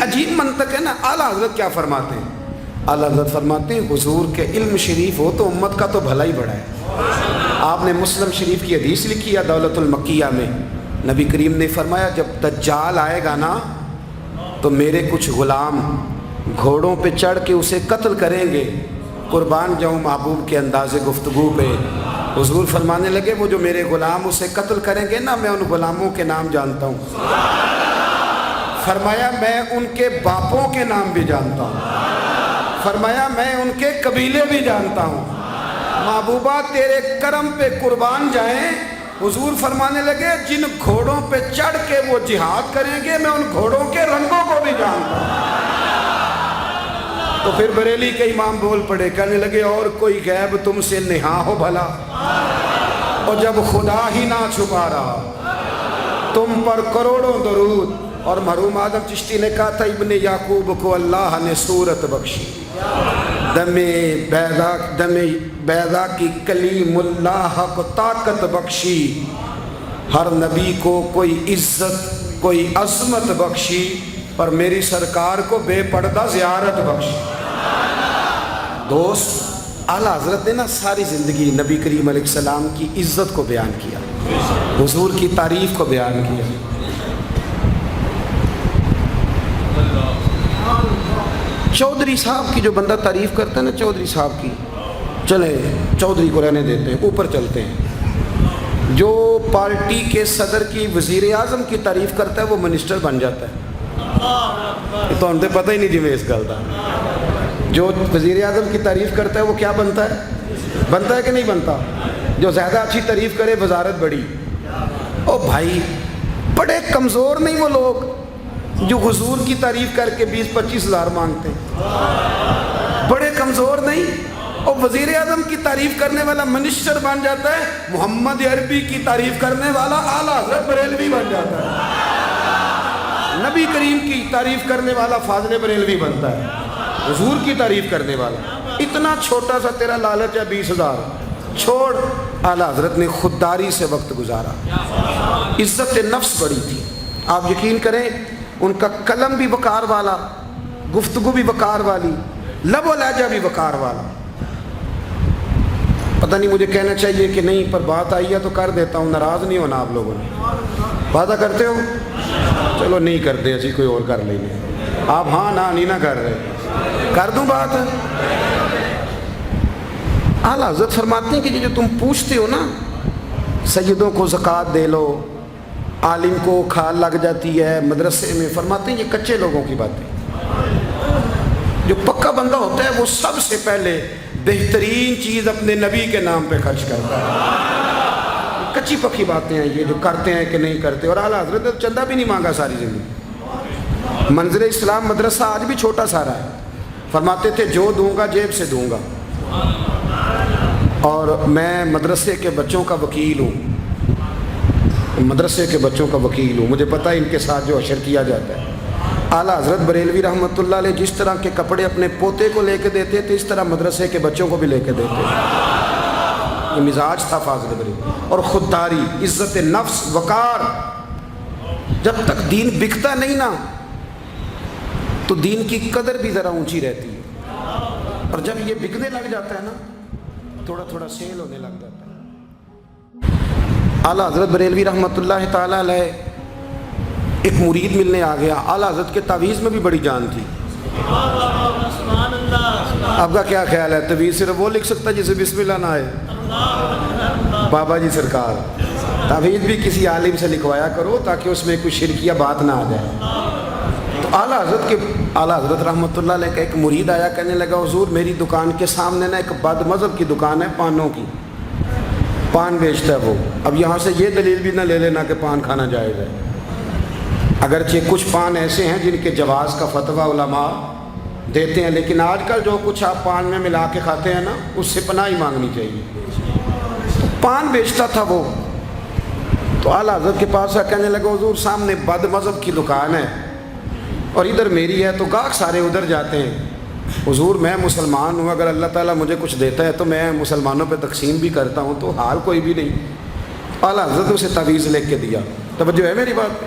عجیب منطق ہے نا. اعلیٰ حضرت کیا فرماتے ہیں؟ اعلیٰ حضرت فرماتے ہیں حضور کے علم شریف ہو تو امت کا تو بھلا ہی بڑا ہے. آپ نے مسلم شریف کی حدیث لکھی ہے دولت المکیہ میں. نبی کریم نے فرمایا جب دجال آئے گا نا تو میرے کچھ غلام گھوڑوں پہ چڑھ کے اسے قتل کریں گے. قربان جاؤں محبوب کے انداز گفتگو پہ. حضور فرمانے لگے وہ جو میرے غلام اسے قتل کریں گے نا میں ان غلاموں کے نام جانتا ہوں. فرمایا میں ان کے باپوں کے نام بھی جانتا ہوں. فرمایا میں ان کے قبیلے بھی جانتا ہوں. محبوبہ تیرے کرم پہ قربان جائیں. حضور فرمانے لگے جن گھوڑوں پہ چڑھ کے وہ جہاد کریں گے میں ان گھوڑوں کے رنگوں کو بھی جانتا ہوں. تو پھر بریلی کے امام بول پڑے کہنے لگے اور کوئی غیب تم سے نہا ہو بھلا اور جب خدا ہی نہ چھپا رہا تم پر کروڑوں درود. اور مرحوم آدم چشتی نے کہا تھا ابن یعقوب کو اللہ نے صورت بخشی دم بیضا کی کلیم اللہ کو طاقت بخشی. ہر نبی کو کوئی عزت کوئی عظمت بخشی پر میری سرکار کو بے پردہ زیارت بخشی. دوست اعلیٰ حضرت نے نا ساری زندگی نبی کریم علیہ السلام کی عزت کو بیان کیا, حضور کی تعریف کو بیان کیا. چودھری صاحب کی جو بندہ تعریف کرتا ہے نا چودھری صاحب کی, چلے چودھری کو رہنے دیتے ہیں اوپر چلتے ہیں. جو پارٹی کے صدر کی وزیر اعظم کی تعریف کرتا ہے وہ منسٹر بن جاتا ہے. تو ہم تو پتہ ہی نہیں جی میں اس گل کا. جو وزیر اعظم کی تعریف کرتا ہے وہ کیا بنتا ہے کہ نہیں بنتا. جو زیادہ اچھی تعریف کرے وزارت بڑی. او بھائی بڑے کمزور نہیں وہ لوگ جو حضور کی تعریف کر کے 20-25 ہزار مانگتے ہیں. بڑے کمزور نہیں. اور وزیر اعظم کی تعریف کرنے والا منسٹر بن جاتا ہے. محمد عربی کی تعریف کرنے والا اعلیٰ حضرت بریلوی بن جاتا ہے. نبی کریم کی تعریف کرنے والا فاضل بریلوی بنتا ہے. حضور کی تعریف کرنے والا اتنا چھوٹا سا تیرا لالچ ہے 20,000 چھوڑ. اعلیٰ حضرت نے خودداری سے وقت گزارا. عزت نفس بڑی تھی. آپ یقین کریں ان کا قلم بھی وقار والا, گفتگو بھی وقار والی, لب و لہجہ بھی وقار والا. پتہ نہیں مجھے کہنا چاہیے کہ نہیں پر بات آئی ہے تو کر دیتا ہوں. ناراض نہیں ہونا آپ لوگوں نے. وعدہ کرتے ہو؟ چلو نہیں کرتے اسی کوئی اور کر لیں گے. آپ ہاں نہیں نہ کر رہے. کر دوں بات. اعلیٰ حضرت فرماتے ہیں کہ جو تم پوچھتے ہو نا سیدوں کو زکوٰۃ دے لو, عالم کو کھال لگ جاتی ہے مدرسے میں, فرماتے ہیں یہ کچے لوگوں کی باتیں. جو پکا بندہ ہوتا ہے وہ سب سے پہلے بہترین چیز اپنے نبی کے نام پہ خرچ کرتا ہے. کچی پکی باتیں ہیں یہ جو کرتے ہیں کہ نہیں کرتے. اور اعلیٰ حضرت نے چندہ بھی نہیں مانگا ساری زندگی. منظر اسلام مدرسہ آج بھی چھوٹا سارا ہے. فرماتے تھے جو دوں گا جیب سے دوں گا. اور میں مدرسے کے بچوں کا وکیل ہوں. مدرسے کے بچوں کا وکیل ہوں. مجھے پتہ ہے ان کے ساتھ جو اشر کیا جاتا ہے. اعلیٰ حضرت بریلوی رحمۃ اللہ علیہ جس طرح کے کپڑے اپنے پوتے کو لے کے دیتے تھے اس طرح مدرسے کے بچوں کو بھی لے کے دیتے. یہ مزاج تھا فاضل بریلوی. اور خودداری, عزت نفس, وقار. جب تک دین بکتا نہیں نا تو دین کی قدر بھی ذرا اونچی رہتی ہے. اور جب یہ بکنے لگ جاتا ہے نا تھوڑا تھوڑا سیل ہونے لگ جاتا ہے. اعلیٰ حضرت بریلوی رحمۃ اللہ تعالیٰ علیہ ایک مرید ملنے آ گیا. اعلیٰ حضرت کے تعویذ میں بھی بڑی جان تھی. آپ کا کیا خیال ہے تعویذ صرف وہ لکھ سکتا جسے بسم اللہ نہ آئے؟ بابا جی سرکار تعویذ بھی کسی عالم سے لکھوایا کرو تاکہ اس میں کوئی شرکیہ بات نہ آ جائے. تو اعلیٰ حضرت رحمۃ اللہ علیہ کا ایک مرید آیا کہنے لگا حضور میری دکان کے سامنے نا ایک بد مذہب کی دکان ہے پانوں کی, پان بیچتا ہے وہ. اب یہاں سے یہ دلیل بھی نہ لے لینا کہ پان کھانا جائز ہے. اگرچہ کچھ پان ایسے ہیں جن کے جواز کا فتویٰ علماء دیتے ہیں لیکن آج کل جو کچھ آپ پان میں ملا کے کھاتے ہیں نا اس سے پناہ ہی مانگنی چاہیے. تو پان بیچتا تھا وہ. تو اعلیٰ حضرت کے پاس کہنے لگا حضور سامنے بد مذہب کی دکان ہے اور ادھر میری ہے تو گاہک سارے ادھر جاتے ہیں. حضور میں مسلمان ہوں, اگر اللہ تعالیٰ مجھے کچھ دیتا ہے تو میں مسلمانوں پہ تقسیم بھی کرتا ہوں, تو حال کوئی بھی نہیں. اعلیٰ حضرت اسے تعویذ لکھ کے دیا. توجہ ہے میری بات پہ؟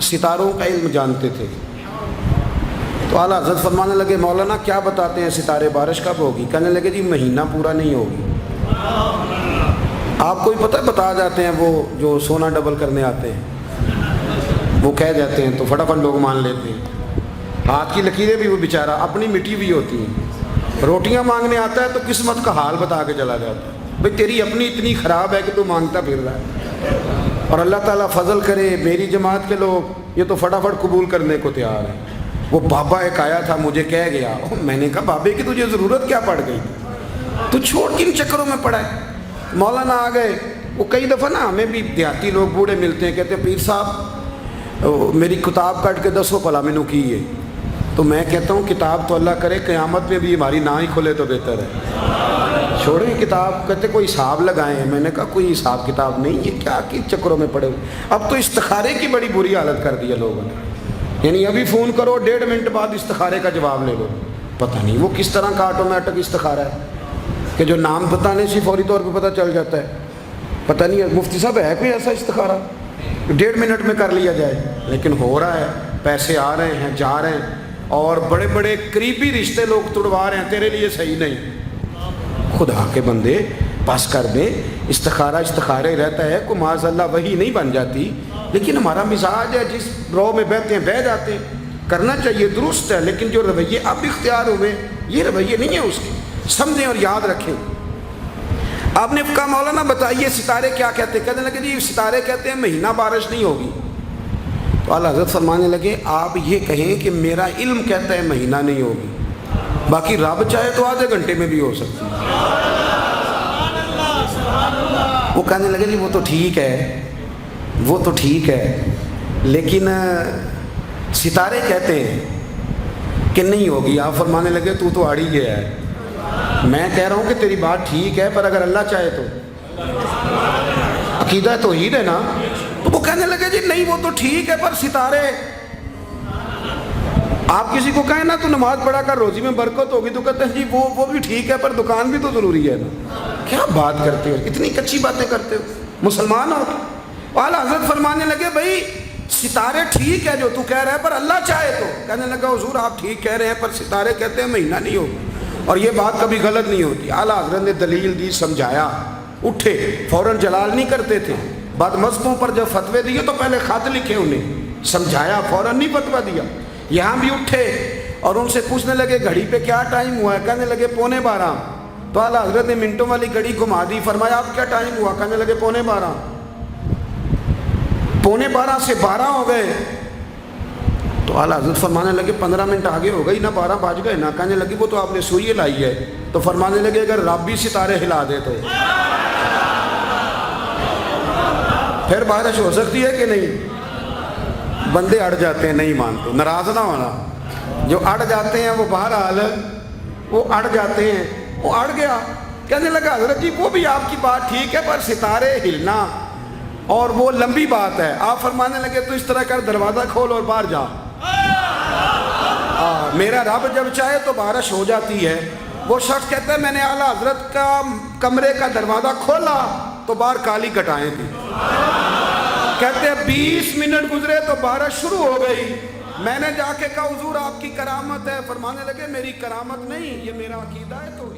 ستاروں کا علم جانتے تھے. تو اعلیٰ حضرت فرمانے لگے مولانا کیا بتاتے ہیں ستارے بارش کب ہوگی؟ کہنے لگے جی مہینہ پورا نہیں ہوگی. آپ کو بھی پتہ ہے بتا جاتے ہیں وہ جو سونا ڈبل کرنے آتے ہیں وہ کہہ جاتے ہیں تو فٹافٹ لوگ مان لیتے ہیں. ہاتھ کی لکیریں بھی وہ بیچارہ اپنی مٹی بھی ہوتی ہیں. روٹیاں مانگنے آتا ہے تو قسمت کا حال بتا کے چلا جاتا ہے بھئی تیری اپنی اتنی خراب ہے کہ تو مانگتا پھر رہا ہے. اور اللہ تعالیٰ فضل کرے میری جماعت کے لوگ یہ تو فٹافٹ قبول کرنے کو تیار ہیں. وہ بابا ایک آیا تھا مجھے کہہ گیا, میں نے کہا بابے کی تجھے ضرورت کیا پڑ گئی, تو چھوڑ کن چکروں میں پڑا ہے. مولانا آ گئے. وہ کئی دفعہ نا ہمیں بھی دیہاتی لوگ بوڑھے ملتے ہیں, کہتے ہیں پیر صاحب میری کتاب کٹ کے 10 پلا مینو کی ہے. تو میں کہتا ہوں کتاب تو اللہ کرے قیامت میں بھی ہماری نہ ہی کھلے تو بہتر ہے, چھوڑیں کتاب. کہتے کوئی حساب لگائیں. میں نے کہا کوئی حساب کتاب نہیں, یہ کیا کی چکروں میں پڑے ہوئے. اب تو استخارے کی بڑی بری حالت کر دی ہے لوگوں نے, یعنی ابھی فون کرو 1.5 منٹ بعد استخارے کا جواب لے لو. پتہ نہیں وہ کس طرح کا آٹومیٹک استخارہ ہے کہ جو نام بتانے سے فوری طور پہ پتہ چل جاتا ہے. پتہ نہیں مفتی صاحب ہے کوئی ایسا استخارہ 1.5 منٹ میں کر لیا جائے, لیکن ہو رہا ہے. پیسے آ رہے ہیں جا رہے ہیں, اور بڑے بڑے قریبی رشتے لوگ تڑوا رہے ہیں تیرے لیے صحیح نہیں. خدا کے بندے پاس کر دیں. استخارے رہتا ہے, کو معاذ اللہ وہی نہیں بن جاتی, لیکن ہمارا مزاج ہے جس رو میں بہتے ہیں بہہ جاتے ہیں. کرنا چاہیے درست ہے, لیکن جو رویے اب اختیار ہوئے یہ رویے نہیں ہیں اس کے. سمجھیں اور یاد رکھیں. آپ نے کہا مولانا بتائیے ستارے کیا کہتے ہیں؟ کہنے لگے جی ستارے کہتے ہیں مہینہ بارش نہیں ہوگی. تو اعلیٰ حضرت فرمانے لگے آپ یہ کہیں کہ میرا علم کہتا ہے مہینہ نہیں ہوگی, باقی رب چاہے تو آدھے گھنٹے میں بھی ہو سکتی ہے. وہ کہنے لگے جی وہ تو ٹھیک ہے, وہ تو ٹھیک ہے, لیکن ستارے کہتے ہیں کہ نہیں ہوگی. آپ فرمانے لگے تو اڑ ہی گیا ہے. میں کہہ رہا ہوں کہ تیری بات ٹھیک ہے, پر اگر اللہ چاہے تو. عقیدہ توحید ہے نا. تو وہ کہنے لگے جی نہیں وہ تو ٹھیک ہے, پر ستارے. آپ کسی کو کہیں نا تو نماز پڑھا کر روزی میں برکت ہوگی, تو کہتے ہیں جی وہ بھی ٹھیک ہے, پر دکان بھی تو ضروری ہے نا. کیا بات کرتے ہو, اتنی کچی باتیں کرتے ہو, مسلمان ہو. اعلیٰ حضرت فرمانے لگے بھائی ستارے ٹھیک ہے جو تو کہہ رہے ہیں, پر اللہ چاہے تو. کہنے لگا حضور آپ ٹھیک کہہ رہے ہیں, پر ستارے کہتے ہیں مہینہ نہیں ہوگا, اور یہ بات کبھی غلط نہیں ہوتی. اعلیٰ حضرت نے دلیل دی, سمجھایا, اٹھے. فوراً جلال نہیں کرتے تھے. بعد مذہبوں پر جب فتوے دیے تو پہلے خط لکھے, انہیں سمجھایا, فوراً نہیں فتویٰ دیا. یہاں بھی اٹھے اور ان سے پوچھنے لگے گھڑی پہ کیا ٹائم ہوا ہے؟ کہنے لگے 11:15. تو اعلیٰ حضرت نے منٹوں والی گھڑی گھما دی. فرمایا اب کیا ٹائم ہوا؟ کہنے لگے 11:15. 11:15 سے 12 ہو گئے. تو اعلیٰ حضرت فرمانے لگے 15 منٹ آگے ہو گئی نا, 12 بج گئے نا. کہنے لگے وہ تو آپ نے سوئی لائی ہے. تو فرمانے لگے اگر رب بھی ستارے ہلا دے تو پھر بارش ہو سکتی ہے کہ نہیں؟ بندے اڑ جاتے ہیں, نہیں مانتے. ناراض نہ ہونا, جو اڑ جاتے ہیں وہ بہرحال وہ اڑ جاتے ہیں. وہ اڑ گیا. کہنے لگا حضرت جی وہ بھی آپ کی بات ٹھیک ہے, پر ستارے ہلنا اور وہ لمبی بات ہے. آپ فرمانے لگے تو اس طرح کر دروازہ کھول اور باہر جا. میرا رب جب چاہے تو بارش ہو جاتی ہے. وہ شخص کہتا ہے میں نے اعلیٰ حضرت کا کمرے کا دروازہ کھولا تو باہر کالی کٹائیں تھی. کہتے ہیں 20 منٹ گزرے تو بارش شروع ہو گئی. میں نے جا کے کہا حضور آپ کی کرامت ہے. فرمانے لگے میری کرامت نہیں, یہ میرا عقیدہ ہے. تو